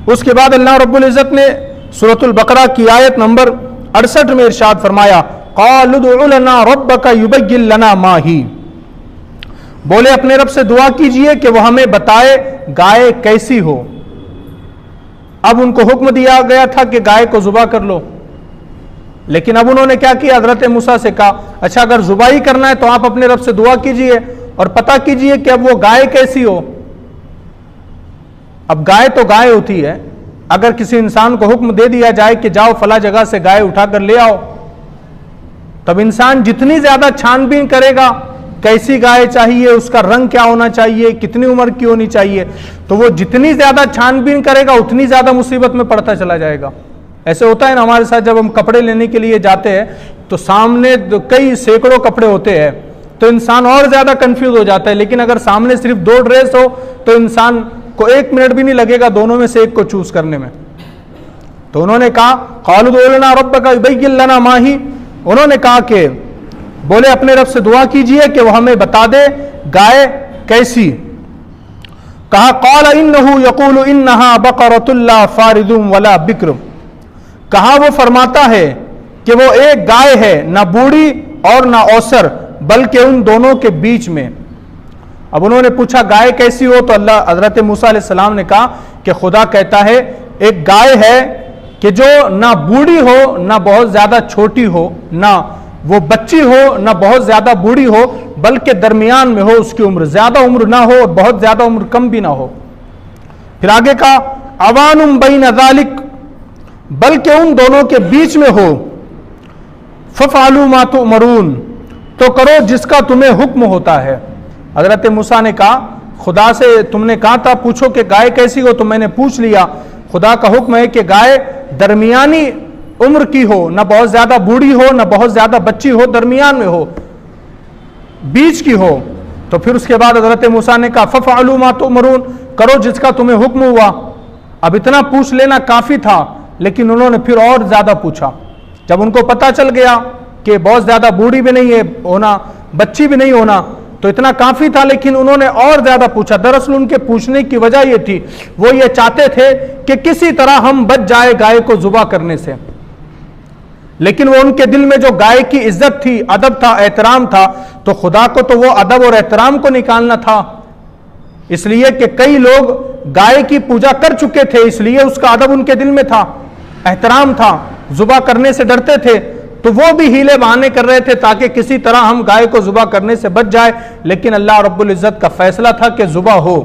उसके बाद अल्लाह रब्बुल इज़्ज़त ने सूरतुल बकरा की आयत नंबर 68 में इरशाद फरमाया, क़ाल उदउ लना रब्बका युबय्यिन लना मा ही, बोले अपने रब से दुआ कीजिए कि वो हमें बताए गाय कैसी हो। अब उनको हुक्म दिया गया था कि गाय को जुबा कर लो, लेकिन अब उन्होंने क्या किया, हजरत मूसा से कहा अच्छा अगर जुबाई करना है तो आप अपने रब से दुआ कीजिए और पता कीजिए कि अब वो गाय कैसी हो। अब गाय तो गाय होती है, अगर किसी इंसान को हुक्म दे दिया जाए कि जाओ फला जगह से गाय उठाकर ले आओ, तब इंसान जितनी ज्यादा छानबीन करेगा कैसी गाय चाहिए, उसका रंग क्या होना चाहिए, कितनी उम्र की होनी चाहिए, तो वो जितनी ज्यादा छानबीन करेगा उतनी ज्यादा मुसीबत में पड़ता चला जाएगा। ऐसे होता है ना हमारे साथ, जब हम कपड़े लेने के लिए जाते हैं तो सामने कई सैकड़ों कपड़े होते हैं तो इंसान और ज्यादा कंफ्यूज हो जाता है, लेकिन अगर सामने सिर्फ 2 ड्रेस हो तो इंसान को 1 मिनट भी नहीं लगेगा दोनों में से एक को चूज करने में। तो उन्होंने कहा क़ालू उदउ लना रब्बका युबय्यिन लना मा ही, उन्होंने कहा कि बोले अपने रब से दुआ कीजिए कि वो हमें बता दे गाय कैसी। कहा क़ाल इन्नहु यक़ूलु इन्नहा बक़रतुन ला फ़ारिदुन वला बिक्र, कहा वो फरमाता है कि वो एक गाय है, ना बूढ़ी और ना औसर, बल्कि उन दोनों के बीच में। अब उन्होंने पूछा गाय कैसी हो, तो अल्लाह हजरत मूसा अलैहिस्सलाम ने कहा कि खुदा कहता है एक गाय है कि जो ना बूढ़ी हो ना बहुत ज्यादा छोटी हो, ना वो बच्ची हो ना बहुत ज्यादा बूढ़ी हो, बल्कि दरमियान में हो, उसकी उम्र ज्यादा उम्र ना हो और बहुत ज्यादा उम्र कम भी ना हो। फिर आगे का अवानुम बैन ज़ालिक, बल्कि उन दोनों के बीच में हो। फफ़अलू मा तुअमरून, तो करो जिसका तुम्हें हुक्म होता है। हजरत मूसा ने कहा खुदा से तुमने कहा था पूछो कि गाय कैसी हो, तो मैंने पूछ लिया, खुदा का हुक्म है कि गाय दरमियानी उम्र की हो, ना बहुत ज्यादा बूढ़ी हो ना बहुत ज्यादा बच्ची हो, दरमियान में हो, बीच की हो। तो फिर उसके बाद हजरत मूसा ने कहा फफ़अलू मा तुअमरून, करो जिसका तुम्हें हुक्म हुआ। अब इतना पूछ लेना काफी था, लेकिन उन्होंने फिर और ज्यादा पूछा। जब उनको पता चल गया कि बहुत ज्यादा बूढ़ी भी नहीं है होना, बच्ची भी नहीं होना, तो इतना काफी था, लेकिन उन्होंने और ज्यादा पूछा। दरअसल उनके पूछने की वजह यह थी, वो ये चाहते थे कि किसी तरह हम बच जाए गाय को जुबा करने से, लेकिन वो उनके दिल में जो गाय की इज्जत थी, अदब था, एहतराम था, तो खुदा को तो वो अदब और एहतराम को निकालना था। इसलिए कि कई लोग गाय की पूजा कर चुके थे, इसलिए उसका अदब उनके दिल में था, एहतराम था, जुबा करने से डरते थे, तो वो भी हीले बहाने कर रहे थे ताकि किसी तरह हम गाय को जुबा करने से बच जाए। लेकिन अल्लाह रब्बुल इज्जत का फैसला था कि जुबा हो।